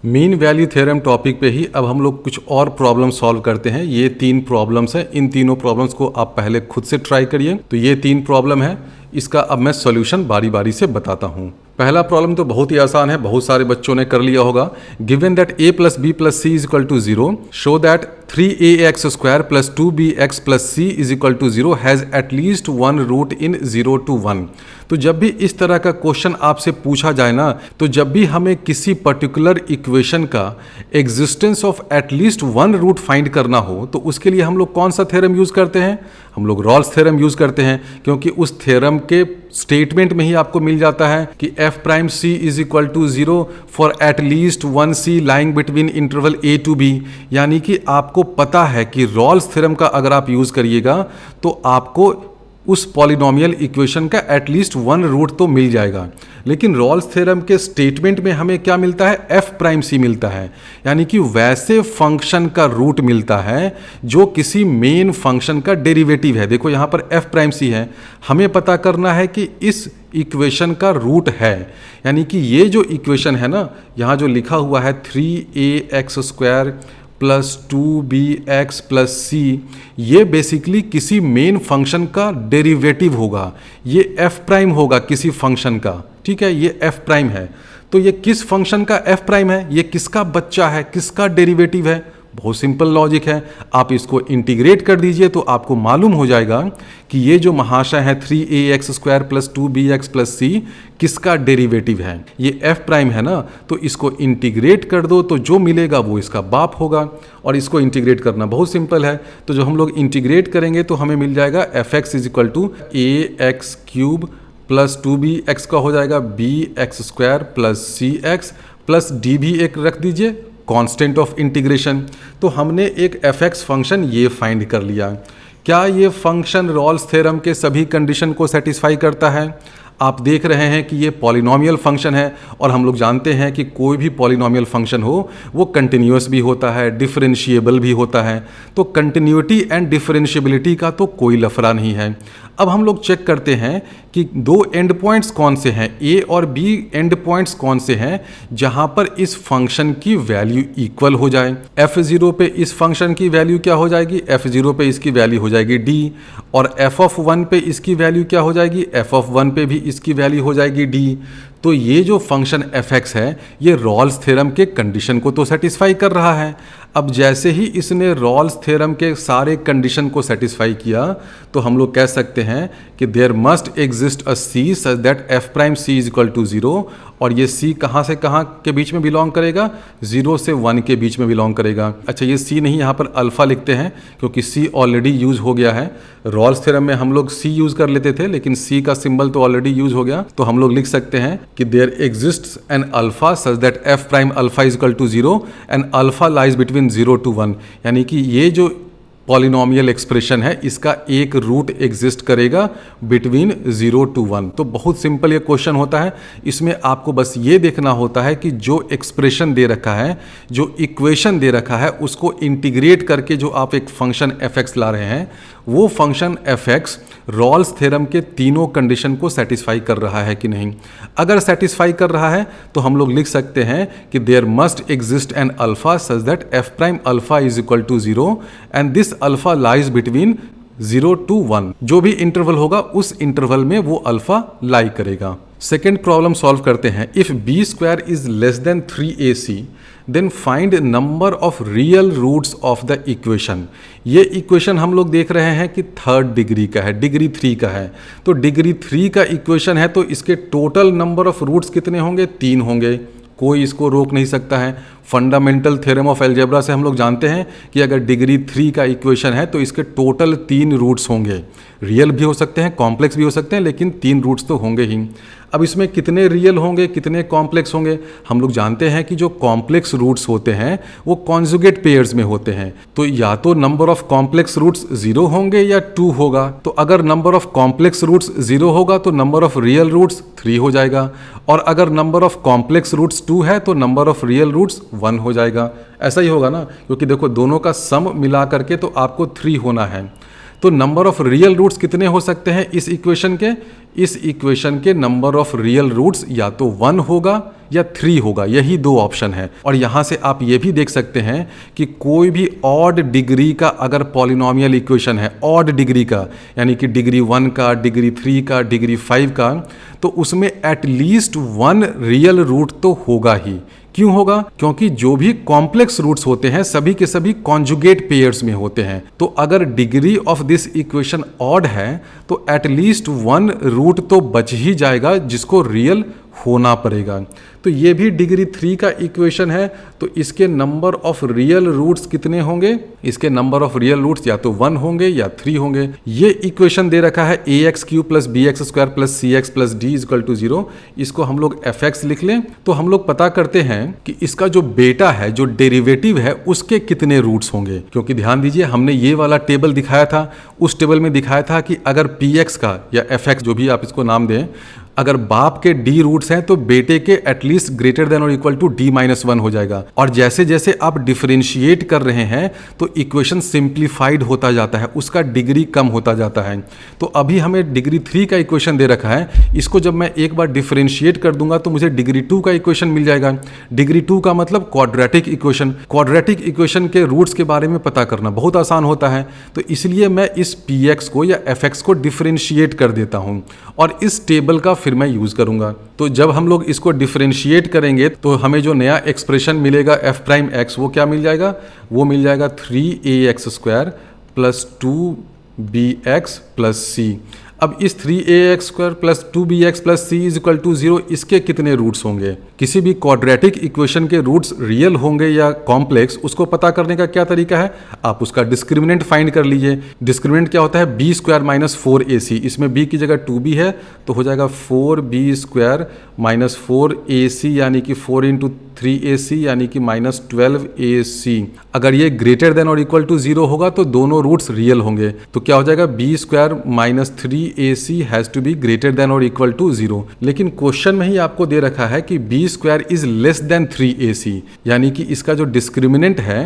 Mean value theorem topic पे ही अब हम लोग कुछ और प्रॉब्लम सॉल्व करते हैं। ये 3 प्रॉब्लम्स हैं। इन तीनों प्रॉब्लम्स को आप पहले खुद से ट्राई करिए। तो ये 3 प्रॉब्लम है, इसका अब मैं सॉल्यूशन बारी बारी से बताता हूँ। पहला प्रॉब्लम तो बहुत ही आसान है, बहुत सारे बच्चों ने कर लिया होगा। Given that a plus B plus C is equal to 0, show that 3ax² plus 2bx plus C is equal to 0 has at least 1 root in 0 to 1। तो जब भी इस तरह का क्वेश्चन आपसे पूछा जाए ना, तो जब भी हमें किसी पर्टिकुलर इक्वेशन का existence of at least 1 root find करना हो, तो उसके लिए हम लोग कौन सा थ्योरम यूज़ करते हैं? हम लोग रॉल्स थ्योरम यूज़ करते हैं, क्योंकि उस थ्योरम के स्टेटमेंट में ही आपको मिल जाता है कि f prime c is equal to 0 for at least 1 c lying between interval a to b। यानी कि आपको पता है कि रॉल्स थ्योरम का अगर आप यूज़ करिएगा तो आपको उस पॉलिनोमियल इक्वेशन का एटलीस्ट 1 रूट तो मिल जाएगा। लेकिन रॉल्स थ्योरम के स्टेटमेंट में हमें क्या मिलता है? f प्राइम c मिलता है, यानी कि वैसे फंक्शन का रूट मिलता है जो किसी मेन फंक्शन का डेरिवेटिव है। देखो यहाँ पर f प्राइम c है, हमें पता करना है कि इस इक्वेशन का रूट है, यानी कि ये जो इक्वेशन है ना, यहाँ जो लिखा हुआ है 3ax² प्लस 2bx प्लस सी, ये बेसिकली किसी मेन फंक्शन का डेरिवेटिव होगा। ये f प्राइम होगा किसी फंक्शन का, ठीक है, ये f प्राइम है। तो ये किस फंक्शन का f प्राइम है? ये किसका बच्चा है, किसका डेरिवेटिव है? बहुत सिंपल लॉजिक है, आप इसको इंटीग्रेट कर दीजिए तो आपको मालूम हो जाएगा कि ये जो महाशय है 3ax² प्लस 2bx प्लस सी किसका डेरिवेटिव है। ये f प्राइम है ना, तो इसको इंटीग्रेट कर दो तो जो मिलेगा वो इसका बाप होगा। और इसको इंटीग्रेट करना बहुत सिंपल है, तो जो हम लोग इंटीग्रेट करेंगे तो हमें मिल जाएगा fx is equal to ax³ plus 2bx का हो जाएगा bx² plus cx plus d भी एक रख दीजिए, कांस्टेंट ऑफ इंटीग्रेशन। तो हमने एक fx फंक्शन ये फाइंड कर लिया। क्या ये फंक्शन रॉल्स थ्योरम के सभी कंडीशन को सेटिस्फाई करता है? आप देख रहे हैं कि ये पॉलिनोमियल फंक्शन है, और हम लोग जानते हैं कि कोई भी पॉलिनोमियल फंक्शन हो वो कंटिन्यूअस भी होता है, डिफरेंशिएबल भी होता है। तो कंटिन्यूटी एंड डिफरेंशिएबिलिटी का तो कोई लफड़ा नहीं है। अब हम लोग चेक करते हैं कि 2 एंड पॉइंट्स कौन से हैं, ए और बी एंड पॉइंट्स कौन से हैं जहां पर इस फंक्शन की वैल्यू इक्वल हो जाए। f0 पे इस फंक्शन की वैल्यू क्या हो जाएगी? f0 पे इसकी वैल्यू हो जाएगी d, और f(1) पे इसकी वैल्यू क्या हो जाएगी? f(1) पे भी इसकी वैल्यू हो जाएगी d। तो ये जो फंक्शन fx है ये रॉल्स थ्योरम के कंडीशन को तो सेटिस्फाई कर रहा है। अब जैसे ही इसने रॉल्स थ्योरम के सारे कंडीशन को सेटिस्फाई किया तो हम लोग कह सकते हैं कि there must exist a c such that f prime c is equal to 0। और ये c कहाँ से कहाँ के बीच में बिलोंग करेगा? 0 से 1 के बीच में बिलोंग करेगा। अच्छा, ये c नहीं, यहाँ पर अल्फा लिखते हैं क्योंकि c ऑलरेडी यूज हो गया है। रॉल्स थ्योरम में हम लोग c यूज कर लेते थे, लेकिन c का सिंबल तो ऑलरेडी यूज हो गया। तो हम लोग लिख सकते हैं कि there exists an alpha such that f prime alpha is equal to 0 and alpha lies between 0 to 1। यानी कि ये जो पॉलिनोमियल एक्सप्रेशन है इसका एक रूट एग्जिस्ट करेगा बिटवीन 0 to 1। तो बहुत सिंपल ये क्वेश्चन होता है। इसमें आपको बस ये देखना होता है कि जो एक्सप्रेशन दे रखा है, जो इक्वेशन दे रखा है, उसको इंटीग्रेट करके जो आप एक फंक्शन fx ला रहे हैं, वो फंक्शन fx रॉल्स थ्योरम के तीनों कंडीशन को सेटिस्फाई कर रहा है कि नहीं। अगर सेटिस्फाई कर रहा है तो हम लोग लिख सकते हैं कि there must exist an alpha such that f prime alpha is equal to 0 and this alpha lies between 0 to 1। जो भी इंटरवल होगा उस इंटरवल में वो अल्फा लाई करेगा। सेकेंड प्रॉब्लम सॉल्व करते हैं। If b² is less than 3ac then find number of real roots of the equation. ये इक्वेशन हम लोग देख रहे हैं कि 3rd डिग्री का है, डिग्री 3 का है। तो डिग्री 3 का इक्वेशन है तो इसके टोटल नंबर ऑफ रूट्स कितने होंगे? 3 होंगे। कोई इसको रोक नहीं सकता है। फंडामेंटल थ्योरम ऑफ अलजेब्रा से हम लोग जानते हैं कि अगर डिग्री 3 का इक्वेशन है तो इसके टोटल 3 रूट्स होंगे। रियल भी हो सकते हैं, कॉम्प्लेक्स भी हो सकते हैं, लेकिन 3 रूट्स तो होंगे ही। अब इसमें कितने रियल होंगे, कितने कॉम्प्लेक्स होंगे? हम लोग जानते हैं कि जो कॉम्प्लेक्स रूट्स होते हैं वो कॉन्जुगेट पेयर्स में होते हैं। तो या तो नंबर ऑफ कॉम्प्लेक्स रूट्स 0 होंगे या 2 होगा। तो अगर नंबर ऑफ कॉम्प्लेक्स रूट्स 0 होगा तो नंबर ऑफ रियल रूट्स 3 हो जाएगा, और अगर नंबर ऑफ कॉम्प्लेक्स रूट्स 2 है तो नंबर ऑफ रियल रूट्स 1 हो जाएगा। ऐसा ही होगा ना, क्योंकि देखो दोनों का सम मिला करके तो आपको 3 होना है। तो नंबर ऑफ रियल रूट्स कितने हो सकते हैं इस इक्वेशन के? इस इक्वेशन के नंबर ऑफ रियल रूट्स या तो 1 होगा या 3 होगा, यही दो ऑप्शन है। और यहाँ से आप ये भी देख सकते हैं कि कोई भी ऑड डिग्री का अगर पॉलिनोमियल इक्वेशन है, ऑड डिग्री का, यानी कि डिग्री 1 का, डिग्री 3 का, डिग्री 5 का, तो उसमें एटलीस्ट 1 रियल रूट तो होगा ही। क्यों होगा? क्योंकि जो भी कॉम्प्लेक्स रूट्स होते हैं सभी के सभी कॉन्जुगेट पेयर्स में होते हैं। तो अगर degree of this equation odd है तो एटलीस्ट 1 रूट तो बच ही जाएगा जिसको रियल होना पड़ेगा। तो ये भी डिग्री 3 का इक्वेशन है, तो इसके नंबर ऑफ रियल रूट्स कितने होंगे? इसके नंबर ऑफ रियल रूट्स या तो 1 होंगे या 3 होंगे। ये इक्वेशन दे रखा है ax³ + bx² + cx + d = 0। इसको हम लोग fx लिख लें तो हम लोग पता करते हैं कि इसका जो बेटा है, जो डेरिवेटिव है, उसके कितने रूट्स होंगे। क्योंकि ध्यान दीजिए, हमने ये वाला टेबल दिखाया था, उस टेबल में दिखाया था कि अगर px का या fx, जो भी आप इसको नाम दें, अगर बाप के d रूट्स हैं तो बेटे के एटलीस्ट ग्रेटर देन और इक्वल टू d-1 हो जाएगा। और जैसे जैसे आप डिफरेंशिएट कर रहे हैं तो इक्वेशन सिंप्लीफाइड होता जाता है, उसका डिग्री कम होता जाता है। तो अभी हमें डिग्री 3 का इक्वेशन दे रखा है, इसको जब मैं एक बार डिफरेंशिएट कर दूंगा तो मुझे डिग्री 2 का इक्वेशन मिल जाएगा। डिग्री 2 का मतलब क्वाड्रेटिक इक्वेशन। क्वाड्रेटिक इक्वेशन के रूट्स के बारे में पता करना बहुत आसान होता है, तो इसलिए मैं इस px को या fx को डिफरेंशिएट कर देता हूं और इस टेबल का फिर मैं यूज करूंगा। तो जब हम लोग इसको डिफरेंशिएट करेंगे तो हमें जो नया एक्सप्रेशन मिलेगा f'(x), वो क्या मिल जाएगा? वो मिल जाएगा 3ax² + 2bx + c। अब इस 3ax² + 2bx + c = 0, इसके कितने रूट्स होंगे? किसी भी क्वाड्रेटिक इक्वेशन के रूट्स रियल होंगे या कॉम्प्लेक्स, उसको पता करने का क्या तरीका है? आप उसका डिस्क्रिमिनेंट फाइंड कर लीजिए। डिस्क्रिमिनेंट क्या होता है? b² - 4ac। इसमें b की जगह 2b है तो हो जाएगा 4b² - 4ac, यानी कि 4 × 3ac यानी कि -12ac। अगर ये ग्रेटर देन और इक्वल टू 0 होगा तो दोनों रूट्स रियल होंगे। तो क्या हो जाएगा? b² - 3ac has to be greater than और इक्वल टू 0। लेकिन क्वेश्चन में ही आपको दे रखा है कि b² is less than 3ac, यानी कि इसका जो डिस्क्रिमिनेंट है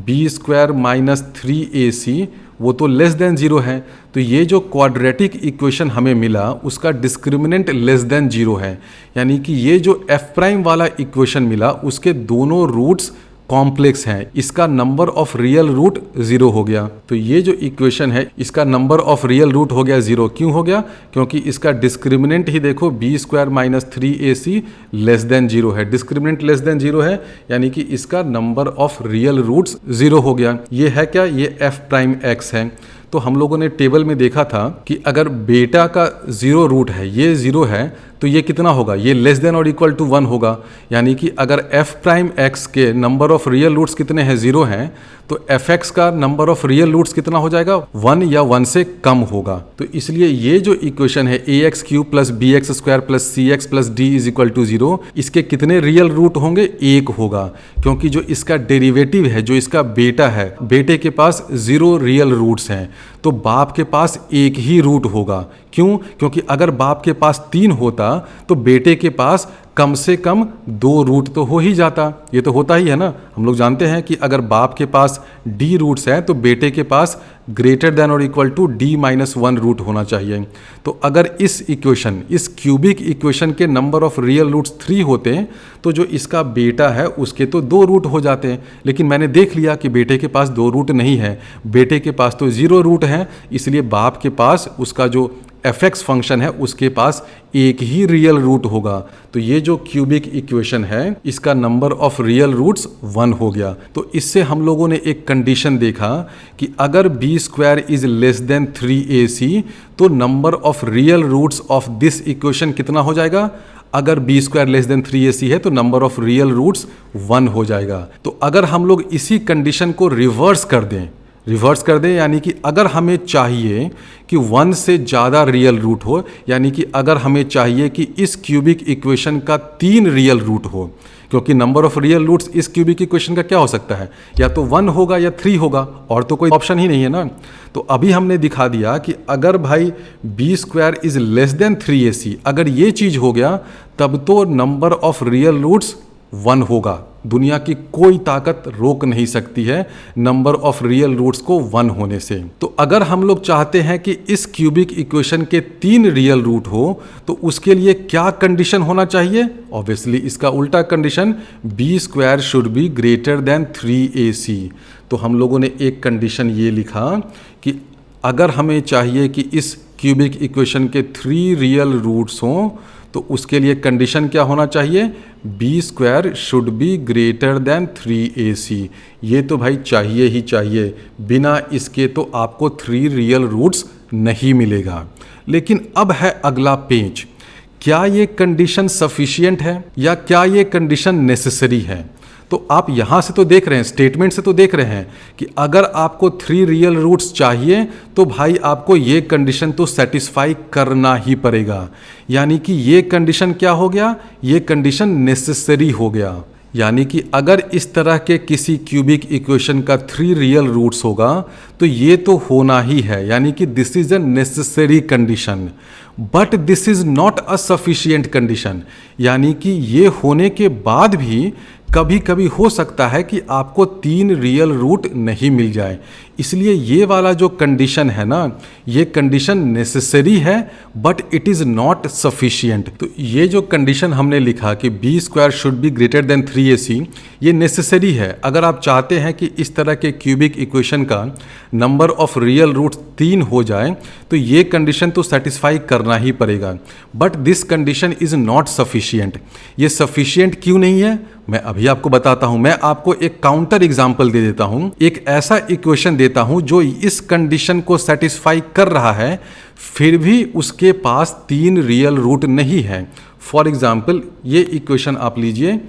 b² - 3ac वो तो लेस देन 0 है। तो ये जो क्वाड्रेटिक इक्वेशन हमें मिला उसका डिस्क्रिमिनेंट लेस देन 0 है, यानी कि ये जो f' वाला इक्वेशन मिला उसके दोनों रूट्स कॉम्प्लेक्स हैं। इसका नंबर ऑफ रियल रूट 0 हो गया। तो ये जो इक्वेशन है इसका नंबर ऑफ रियल रूट हो गया 0। क्यों हो गया? क्योंकि इसका डिस्क्रिमिनेंट ही देखो b² - 3ac लेस देन 0 है। डिस्क्रिमिनेंट लेस देन 0 है यानी कि इसका नंबर ऑफ रियल रूट्स 0 हो गया। ये है क्या? ये f'(x) है। तो हम लोगों ने टेबल में देखा था कि अगर बेटा का 0 रूट है, ये 0 है, तो ये कितना होगा? ये लेस देन और इक्वल टू 1 होगा। यानी कि अगर f'(x) के नंबर ऑफ रियल रूट्स कितने हैं? 0 हैं, तो fx का नंबर ऑफ रियल रूट्स कितना हो जाएगा? 1 या 1 से कम होगा। तो इसलिए ये जो इक्वेशन है ax³ + bx² + cx + d = 0, इसके कितने रियल रूट होंगे? 1 होगा। क्योंकि जो इसका डेरिवेटिव है, जो इसका बेटा है, बेटे के पास 0 रियल रूट्स हैं, तो बाप के पास 1 ही रूट होगा। क्यों? क्योंकि अगर बाप के पास 3 होता तो बेटे के पास कम से कम 2 रूट तो हो ही जाता। ये तो होता ही है ना। हम लोग जानते हैं कि अगर बाप के पास d रूट्स हैं तो बेटे के पास ग्रेटर देन और इक्वल टू d-1 रूट होना चाहिए। तो अगर इस इक्वेशन, इस क्यूबिक इक्वेशन के नंबर ऑफ रियल रूट्स 3 होते हैं तो जो इसका बेटा है उसके तो 2 रूट हो जाते हैं। लेकिन मैंने देख लिया कि बेटे के पास 2 रूट नहीं है, बेटे के पास तो 0 रूट है। इसलिए बाप के पास उसका जो fx फंक्शन है उसके पास 1 ही रियल रूट होगा। तो ये जो क्यूबिक इक्वेशन है इसका नंबर ऑफ रियल रूट्स 1 हो गया। तो इससे हम लोगों ने एक कंडीशन देखा कि अगर b² is less than 3ac तो number of real roots of this equation कितना हो जाएगा? अगर b² लेस देन 3ac है तो नंबर ऑफ रियल रूट्स 1 हो जाएगा। तो अगर हम लोग इसी कंडीशन को रिवर्स कर दें, यानी कि अगर हमें चाहिए कि 1 से ज़्यादा रियल रूट हो, यानी कि अगर हमें चाहिए कि इस क्यूबिक इक्वेशन का 3 रियल रूट हो, क्योंकि नंबर ऑफ रियल रूट्स इस क्यूबिक इक्वेशन का क्या हो सकता है? या तो 1 होगा या 3 होगा, और तो कोई ऑप्शन ही नहीं है ना। तो अभी हमने दिखा दिया कि अगर भाई b² is less than 3ac, अगर ये चीज़ हो गया तब तो नंबर ऑफ रियल रूट्स 1 होगा। दुनिया की कोई ताकत रोक नहीं सकती है नंबर ऑफ रियल रूट्स को 1 होने से। तो अगर हम लोग चाहते हैं कि इस क्यूबिक इक्वेशन के 3 रियल रूट हो तो उसके लिए क्या कंडीशन होना चाहिए? ऑब्वियसली इसका उल्टा condition, b² should be greater then 3ac। तो हम लोगों ने एक कंडीशन ये लिखा कि अगर हमें चाहिए कि इस क्यूबिक इक्वेशन के 3 रियल रूट्स हों तो उसके लिए कंडीशन क्या होना चाहिए? b² should be greater then 3ac। ये तो भाई चाहिए ही चाहिए, बिना इसके तो आपको 3 रियल रूट्स नहीं मिलेगा। लेकिन अब है अगला पेच, क्या ये कंडीशन सफिशिएंट है या क्या ये कंडीशन नेसेसरी है? तो आप यहाँ से तो देख रहे हैं, स्टेटमेंट से तो देख रहे हैं कि अगर आपको 3 रियल रूट्स चाहिए तो भाई आपको ये कंडीशन तो सेटिस्फाई करना ही पड़ेगा। यानी कि ये कंडीशन क्या हो गया? ये कंडीशन नेसेसरी हो गया। यानी कि अगर इस तरह के किसी क्यूबिक इक्वेशन का 3 रियल रूट्स होगा तो ये तो होना ही है, यानी कि this is a necessary condition. But this is not a sufficient condition, यानी कि ये होने के बाद भी कभी कभी हो सकता है कि आपको 3 रियल रूट नहीं मिल जाए। इसलिए ये वाला जो कंडीशन है ना, ये कंडीशन नेसेसरी है but it is not sufficient. तो ये जो कंडीशन हमने लिखा कि b² should be greater then 3ac, ये नेसेसरी है। अगर आप चाहते हैं कि इस तरह के क्यूबिक इक्वेशन का नंबर ऑफ रियल रूट्स 3 हो जाए तो ये कंडीशन तो सेटिस्फाई करना ही पड़ेगा। But this condition is not sufficient. ये सफिशिएंट क्यों नहीं है मैं अभी आपको बताता हूं। मैं आपको एक काउंटर एग्जांपल दे देता हूं, एक ऐसा इक्वेशन देता हूं जो इस कंडीशन को सेटिस्फाई कर रहा है फिर भी उसके पास 3 रियल रूट नहीं है। फॉर एग्जांपल ये इक्वेशन आप लीजिए,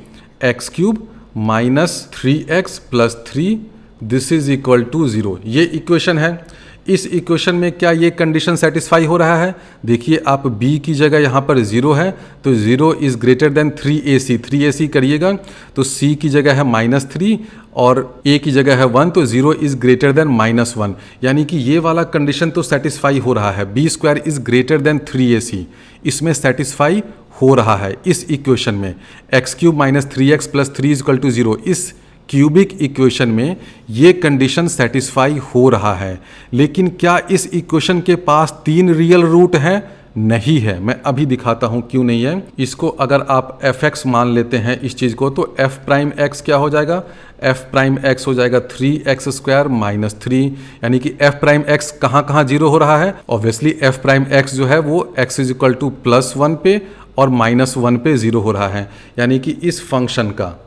x³ minus 3x plus 3 this is equal to 0। ये इक्वेशन है। इस इक्वेशन में क्या ये कंडीशन सेटिस्फाई हो रहा है? देखिए आप b की जगह यहाँ पर 0 है तो 0 is greater than 3ac, 3ac करिएगा तो c की जगह है -3 और a की जगह है 1 तो 0 इज़ ग्रेटर देन -1। यानी कि ये वाला कंडीशन तो सेटिस्फाई हो रहा है, b² is greater than 3ac, इसमें सेटिस्फाई हो रहा है इस इक्वेशन में। x³ minus 3x plus 3 equal to 0, इस क्यूबिक इक्वेशन में ये कंडीशन सेटिस्फाई हो रहा है। लेकिन क्या इस इक्वेशन के पास 3 रियल रूट हैं? नहीं है। मैं अभी दिखाता हूं क्यों नहीं है। इसको अगर आप fx मान लेते हैं इस चीज़ को तो f'(x) क्या हो जाएगा? f'(x) हो जाएगा 3x² माइनस 3, यानी कि f'(x) कहाँ कहाँ 0 हो रहा है? ऑब्वियसली f'(x) जो है वो x इज इक्वल टू +1 पे और -1 पे 0 हो रहा है। यानी कि इस फंक्शन का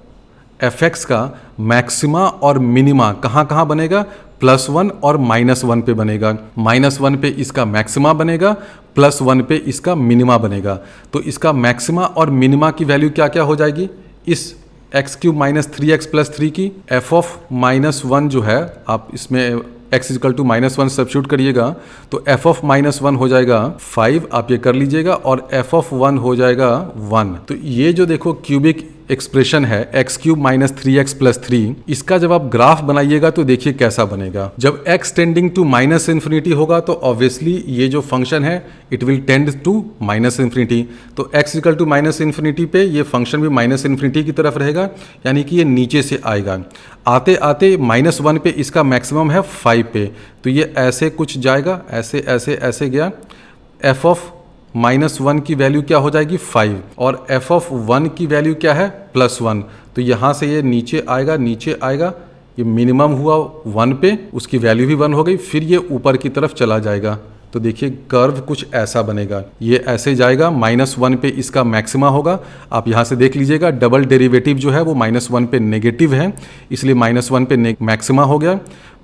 fx का मैक्सिमा और मिनिमा कहाँ कहाँ बनेगा? +1 और -1 पे बनेगा। -1 पे इसका मैक्सिमा बनेगा, +1 पे इसका मिनिमा बनेगा। तो इसका मैक्सिमा और मिनिमा की वैल्यू क्या क्या हो जाएगी? इस x³ माइनस 3x प्लस 3 की f(-1) जो है, आप इसमें x इक्वल टू -1 सब्स्टिट्यूट करिएगा तो f(-1) हो जाएगा 5, आप ये कर लीजिएगा, और f(1) हो जाएगा 1। तो ये जो देखो क्यूबिक एक्सप्रेशन है x³ माइनस 3x प्लस 3, इसका जब आप ग्राफ बनाइएगा तो देखिए कैसा बनेगा। जब x टेंडिंग टू -∞ होगा तो ऑब्वियसली ये जो फंक्शन है इट विल टेंड टू -∞। तो x इक्वल टू -∞ पे ये फंक्शन भी -∞ की तरफ रहेगा, यानी कि ये नीचे से आएगा। आते आते -1 पे इसका मैक्सिमम है 5 पे, तो ये ऐसे कुछ जाएगा, ऐसे ऐसे ऐसे गया। f(-1) की वैल्यू क्या हो जाएगी? 5, और f(1) की वैल्यू क्या है? +1। तो यहाँ से ये नीचे आएगा, नीचे आएगा, ये मिनिमम हुआ 1 पे, उसकी वैल्यू भी 1 हो गई, फिर ये ऊपर की तरफ चला जाएगा। तो देखिए कर्व कुछ ऐसा बनेगा, ये ऐसे जाएगा, -1 पे इसका मैक्सिमा होगा। आप यहाँ से देख लीजिएगा डबल डेरिवेटिव जो है वो -1 पे नेगेटिव है, इसलिए -1 पे मैक्सिमा हो गया,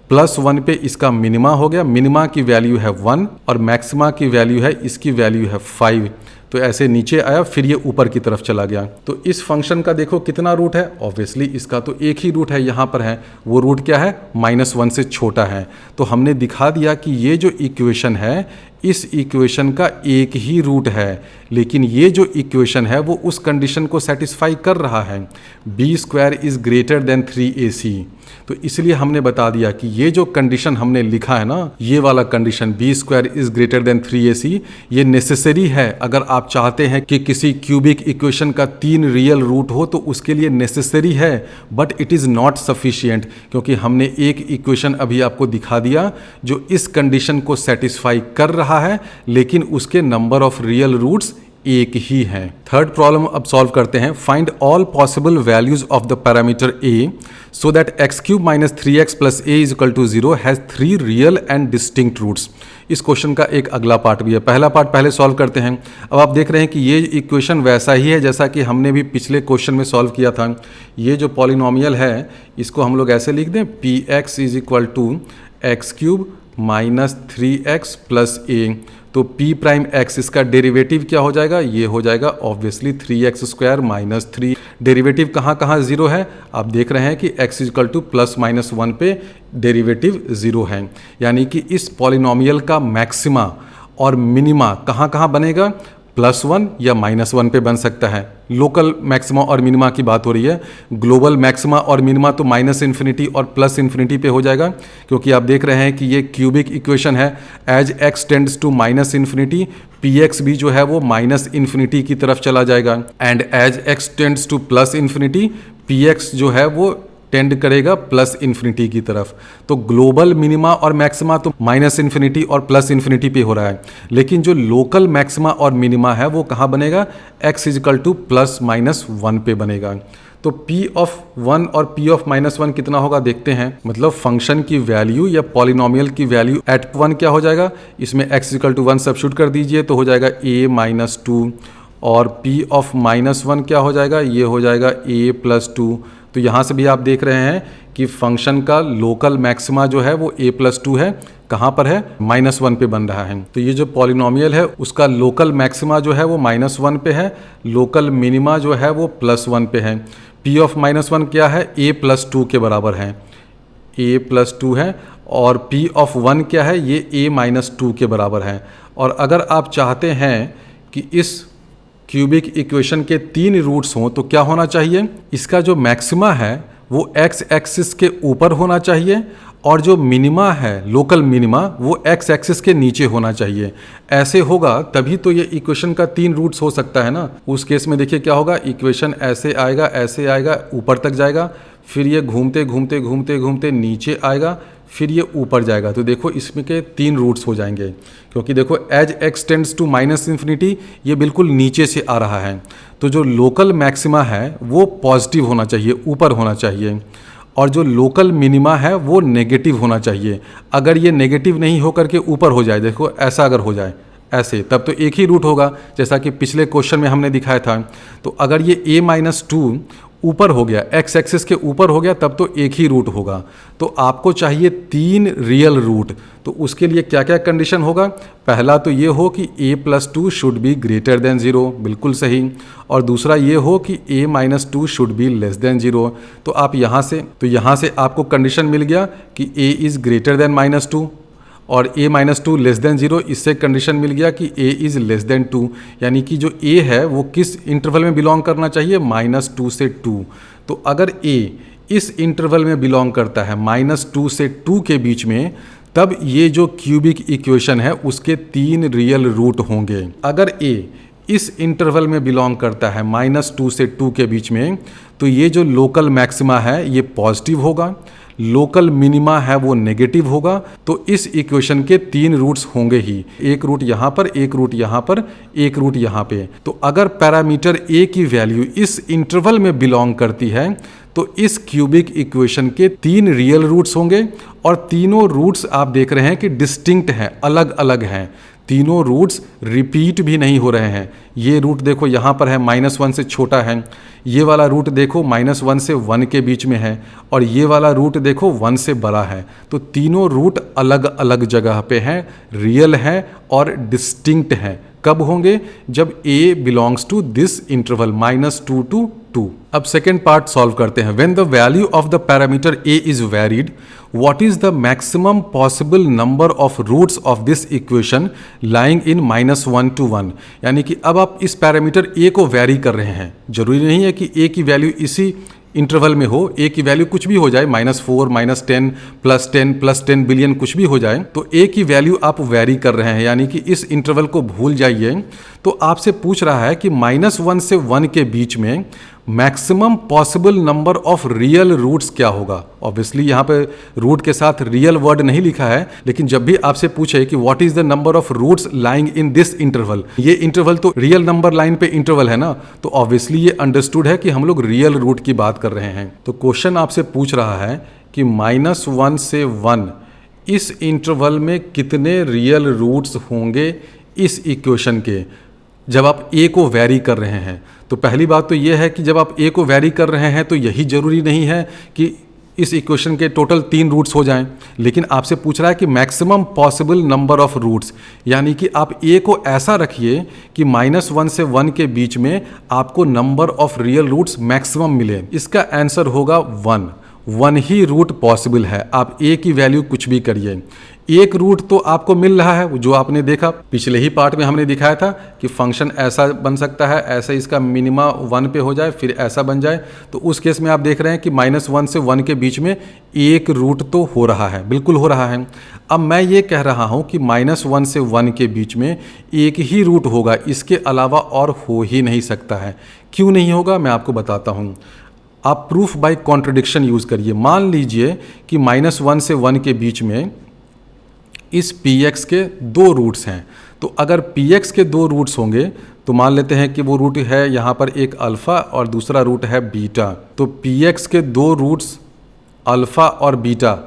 +1 पे इसका मिनिमा हो गया, मिनिमा की वैल्यू है 1 और मैक्सिमा की वैल्यू है, इसकी वैल्यू है 5। तो ऐसे नीचे आया, फिर ये ऊपर की तरफ चला गया। तो इस फंक्शन का देखो कितना रूट है? ऑब्वियसली इसका तो एक ही रूट है, यहाँ पर है, वो रूट क्या है? -1 से छोटा है। तो हमने दिखा दिया कि ये जो इक्वेशन है, इस इक्वेशन का एक ही रूट है, लेकिन ये जो इक्वेशन है वो उस कंडीशन को सेटिस्फाई कर रहा है, b² is greater than 3ac। तो इसलिए हमने बता दिया कि ये जो कंडीशन हमने लिखा है ना, ये वाला condition b² is greater than 3ac, ये नेसेसरी है। अगर आप चाहते हैं कि किसी क्यूबिक इक्वेशन का 3 रियल रूट हो तो उसके लिए नेसेसरी है, but it is not sufficient, क्योंकि हमने एक इक्वेशन अभी आपको दिखा दिया जो इस कंडीशन को सेटिस्फाई कर रहा है, लेकिन उसके नंबर ऑफ रियल रूट्स एक ही है। थर्ड प्रॉब्लम अब सॉल्व करते हैं। Find all possible values of the parameter a so that x³ minus 3x plus a is equal to 0 has 3 real and distinct roots. इस क्वेश्चन का एक अगला part भी है, पहला पार्ट पहले सॉल्व करते हैं। अब आप देख रहे हैं कि ये इक्वेशन वैसा ही है जैसा कि हमने भी पिछले क्वेश्चन में सॉल्व किया था। ये जो पॉलिनोमियल है इसको हम लोग ऐसे लिख दें, px is equal to x³ minus 3x plus a। तो p प्राइम x इसका डेरिवेटिव क्या हो जाएगा, ये हो जाएगा ऑब्वियसली 3x² माइनस 3। डेरिवेटिव कहाँ कहाँ जीरो है, आप देख रहे हैं कि x equal two plus minus 1 पे डेरिवेटिव जीरो है, यानी कि इस पॉलिनोमियल का मैक्सिमा और मिनिमा कहाँ कहाँ बनेगा, +1 या -1 पे बन सकता है। लोकल मैक्सिमा और मिनिमा की बात हो रही है, ग्लोबल मैक्सिमा और मिनिमा तो -∞ और +∞ पे हो जाएगा, क्योंकि आप देख रहे हैं कि ये क्यूबिक इक्वेशन है। As x tends to -∞, px भी जो है वो -∞ की तरफ चला जाएगा, and as x tends to +∞, px जो है वो टेंड करेगा +∞ की तरफ। तो ग्लोबल मिनिमा और मैक्सिमा तो -∞ और +∞ पे हो रहा है, लेकिन जो लोकल मैक्सिमा और मिनिमा है वो कहाँ बनेगा, x इक्वल टू +-1 पे बनेगा। तो p ऑफ 1 और p ऑफ -1 कितना होगा देखते हैं। मतलब फंक्शन की वैल्यू या पॉलिनोमियल की वैल्यू एट 1 क्या हो जाएगा, इसमें x इक्वल टू 1 सब्स्टिट्यूट कर दीजिए तो हो जाएगा a-2, और p ऑफ -1 क्या हो जाएगा, ये हो जाएगा a+2। तो यहाँ से भी आप देख रहे हैं कि फंक्शन का लोकल मैक्सिमा जो है वो a+2 है, कहाँ पर है, -1 पे बन रहा है। तो ये जो पॉलिनोमियल है उसका लोकल मैक्सिमा जो है वो -1 पे है, लोकल मिनिमा जो है वो +1 पे है। p ऑफ -1 क्या है, a+2 के बराबर है, a+2 है, और p ऑफ 1 क्या है, ये a-2 के बराबर है। और अगर आप चाहते हैं कि इस क्यूबिक इक्वेशन के 3 रूट्स हों तो क्या होना चाहिए, इसका जो मैक्सिमा है वो x एक्सिस के ऊपर होना चाहिए, और जो मिनिमा है लोकल मिनिमा वो x एक्सिस के नीचे होना चाहिए। ऐसे होगा तभी तो ये इक्वेशन का 3 रूट्स हो सकता है ना। उस केस में देखिए क्या होगा, इक्वेशन ऐसे आएगा ऊपर तक जाएगा, फिर ये घूमते घूमते घूमते घूमते नीचे आएगा, फिर ये ऊपर जाएगा। तो देखो इसमें के 3 रूट्स हो जाएंगे, क्योंकि देखो एज x टेंड्स टू -∞, ये बिल्कुल नीचे से आ रहा है। तो जो लोकल मैक्सिमा है वो पॉजिटिव होना चाहिए, ऊपर होना चाहिए, और जो लोकल मिनिमा है वो नेगेटिव होना चाहिए। अगर ये नेगेटिव नहीं होकर के ऊपर हो जाए, देखो ऐसा अगर हो जाए ऐसे, तब तो एक ही रूट होगा, जैसा कि पिछले क्वेश्चन में हमने दिखाया था। तो अगर ये a-2 ऊपर हो गया, x एक्सिस के ऊपर हो गया, तब तो एक ही रूट होगा। तो आपको चाहिए 3 रियल रूट। तो उसके लिए क्या क्या कंडीशन होगा, पहला तो ये हो कि a+2 should be greater then 0, बिल्कुल सही, और दूसरा ये हो कि a-2 should be less than 0। तो आप यहाँ से आपको कंडीशन मिल गया कि a इज़ ग्रेटर देन -2 और a-2 लेस देन 0। इससे कंडीशन मिल गया कि a इज़ लेस देन 2, यानी कि जो a है वो किस इंटरवल में बिलोंग करना चाहिए, -2 से 2। तो अगर a इस इंटरवल में बिलोंग करता है -2 से 2 के बीच में, तब ये जो क्यूबिक इक्वेशन है उसके 3 रियल रूट होंगे। अगर a इस इंटरवल में बिलोंग करता है -2 से 2 के बीच में, तो ये जो लोकल मैक्सिमा है ये पॉजिटिव होगा, लोकल मिनिमा है वो नेगेटिव होगा। तो इस इक्वेशन के 3 रूट्स होंगे ही, एक रूट यहाँ पर, एक रूट यहाँ पर, एक रूट यहाँ पे। तो अगर पैरामीटर a की वैल्यू इस इंटरवल में बिलोंग करती है तो इस क्यूबिक इक्वेशन के 3 रियल रूट्स होंगे, और तीनों रूट्स आप देख रहे हैं कि डिस्टिंक्ट हैं, अलग अलग हैं। तीनों रूट्स रिपीट भी नहीं हो रहे हैं। ये रूट देखो यहाँ पर है, -1 से छोटा है, ये वाला रूट देखो -1 से 1 के बीच में है, और ये वाला रूट देखो 1 से बड़ा है। तो तीनों रूट अलग अलग जगह पे हैं, रियल हैं और डिस्टिंक्ट हैं। कब होंगे, जब a belongs to this interval -2 to 2। अब सेकेंड पार्ट सॉल्व करते हैं। When the value of the parameter a is varied, what is the maximum possible number of roots of this equation lying in -1 to 1। यानी कि अब आप इस parameter a को very कर रहे हैं, जरूरी नहीं है कि a की वैल्यू इसी इंटरवल में हो, ए की वैल्यू कुछ भी हो जाए, -4, -10, +10, +10 बिलियन कुछ भी हो जाए, तो ए की वैल्यू आप वेरी कर रहे हैं, यानी कि इस इंटरवल को भूल जाइए। तो आपसे पूछ रहा है कि -1 से 1 के बीच में maximum possible number of real roots क्या होगा। ऑब्वियसली यहाँ पे रूट के साथ रियल वर्ड नहीं लिखा है, लेकिन जब भी आपसे पूछे कि what is the number of roots lying in this interval, ये इंटरवल तो रियल नंबर लाइन पे इंटरवल है ना, तो ऑब्वियसली ये अंडरस्टूड है कि हम लोग रियल रूट की बात कर रहे हैं। तो क्वेश्चन आपसे पूछ रहा है कि -1 से 1 इस इंटरवल में कितने रियल रूट्स होंगे इस इक्वेशन के, जब आप ए को वैरी कर रहे हैं। तो पहली बात तो यह है कि जब आप ए को वैरी कर रहे हैं तो यही जरूरी नहीं है कि इस इक्वेशन के टोटल 3 रूट्स हो जाएं, लेकिन आपसे पूछ रहा है कि maximum possible number of roots, यानी कि आप ए को ऐसा रखिए कि -1 से 1 के बीच में आपको number of real roots maximum मिले। इसका आंसर होगा 1 ही रूट पॉसिबल है। आप ए की वैल्यू कुछ भी करिए, एक रूट तो आपको मिल रहा है, जो आपने देखा पिछले ही पार्ट में हमने दिखाया था कि फंक्शन ऐसा बन सकता है, ऐसे इसका मिनिमा 1 पे हो जाए, फिर ऐसा बन जाए। तो उस केस में आप देख रहे हैं कि -1 से 1 के बीच में एक रूट तो हो रहा है, बिल्कुल हो रहा है। अब मैं ये कह रहा हूँ कि -1 से 1 के बीच में एक ही रूट होगा, इसके अलावा और हो ही नहीं सकता है। क्यों नहीं होगा, मैं आपको बताता हूँ। आप प्रूफ बाय कॉन्ट्रडिक्शन यूज़ करिए। मान लीजिए कि -1 से 1 के बीच में इस px के 2 रूट्स हैं, तो अगर px के 2 रूट्स होंगे तो मान लेते हैं कि वो रूट है यहाँ पर एक अल्फ़ा और दूसरा रूट है बीटा। तो px के 2 रूट्स अल्फ़ा और बीटा,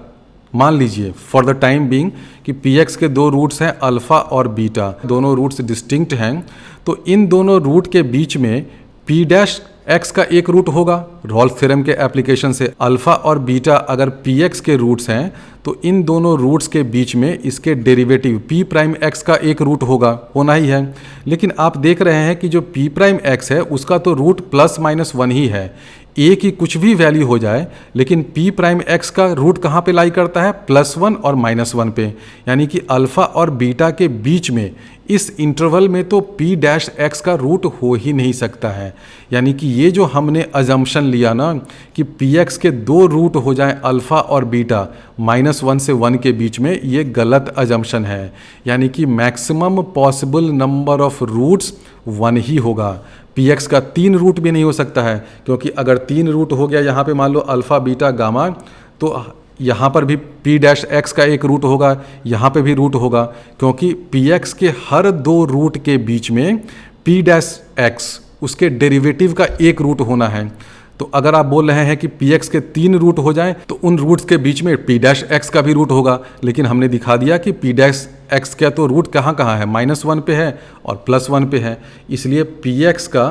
मान लीजिए फॉर द टाइम बीइंग कि px के 2 रूट्स हैं अल्फ़ा और बीटा, दोनों रूट्स डिस्टिंक्ट हैं। तो इन दोनों रूट के बीच में p' का एक रूट होगा। रॉल्स थ्योरम के एप्लीकेशन से अल्फ़ा और बीटा अगर px के रूट्स हैं तो इन दोनों रूट्स के बीच में इसके डेरिवेटिव p'(x) का एक रूट होना ही है। लेकिन आप देख रहे हैं कि जो p'(x) है उसका तो रूट +-1 ही है। a की कुछ भी वैल्यू हो जाए, लेकिन p'(x) का रूट कहाँ पे लाई करता है, +1 और -1 पे, यानी कि अल्फ़ा और बीटा के बीच में इस इंटरवल में तो p' का रूट हो ही नहीं सकता है। यानी कि ये जो हमने अजम्पशन लिया ना कि px के 2 रूट हो जाएं अल्फ़ा और बीटा -1 से 1 के बीच में, ये गलत अजम्पशन है। यानी कि maximum possible number of roots 1 ही होगा। px का 3 रूट भी नहीं हो सकता है, क्योंकि अगर 3 रूट हो गया यहाँ पे मान लो अल्फ़ा बीटा गामा, तो यहाँ पर भी p'(x) का एक रूट होगा, यहाँ पे भी रूट होगा, क्योंकि px के हर 2 रूट के बीच में p'(x) उसके डेरिवेटिव का एक रूट होना है। तो अगर आप बोल रहे हैं कि px के 3 रूट हो जाएं तो उन रूट्स के बीच में p'(x) का भी रूट होगा, लेकिन हमने दिखा दिया कि p'(x) का तो रूट कहाँ कहाँ है, -1 पे है और +1 पे है, इसलिए px का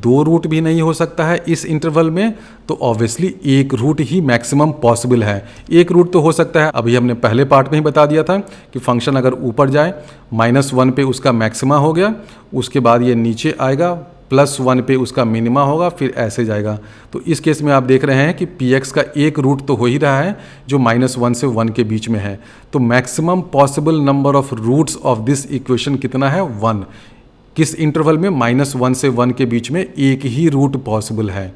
2 रूट भी नहीं हो सकता है इस इंटरवल में। तो ऑब्वियसली एक रूट ही मैक्सिमम पॉसिबल है। एक रूट तो हो सकता है, अभी हमने पहले पार्ट में ही बता दिया था कि फंक्शन अगर ऊपर जाए -1 पे उसका मैक्सिमा हो गया, उसके बाद ये नीचे आएगा +1 पे उसका मिनिमा होगा, फिर ऐसे जाएगा। तो इस केस में आप देख रहे हैं कि px का एक रूट तो हो ही रहा है जो -1 से 1 के बीच में है। तो maximum possible number of roots of this equation कितना है, 1। किस इंटरवल में, -1 से 1 के बीच में एक ही रूट पॉसिबल है।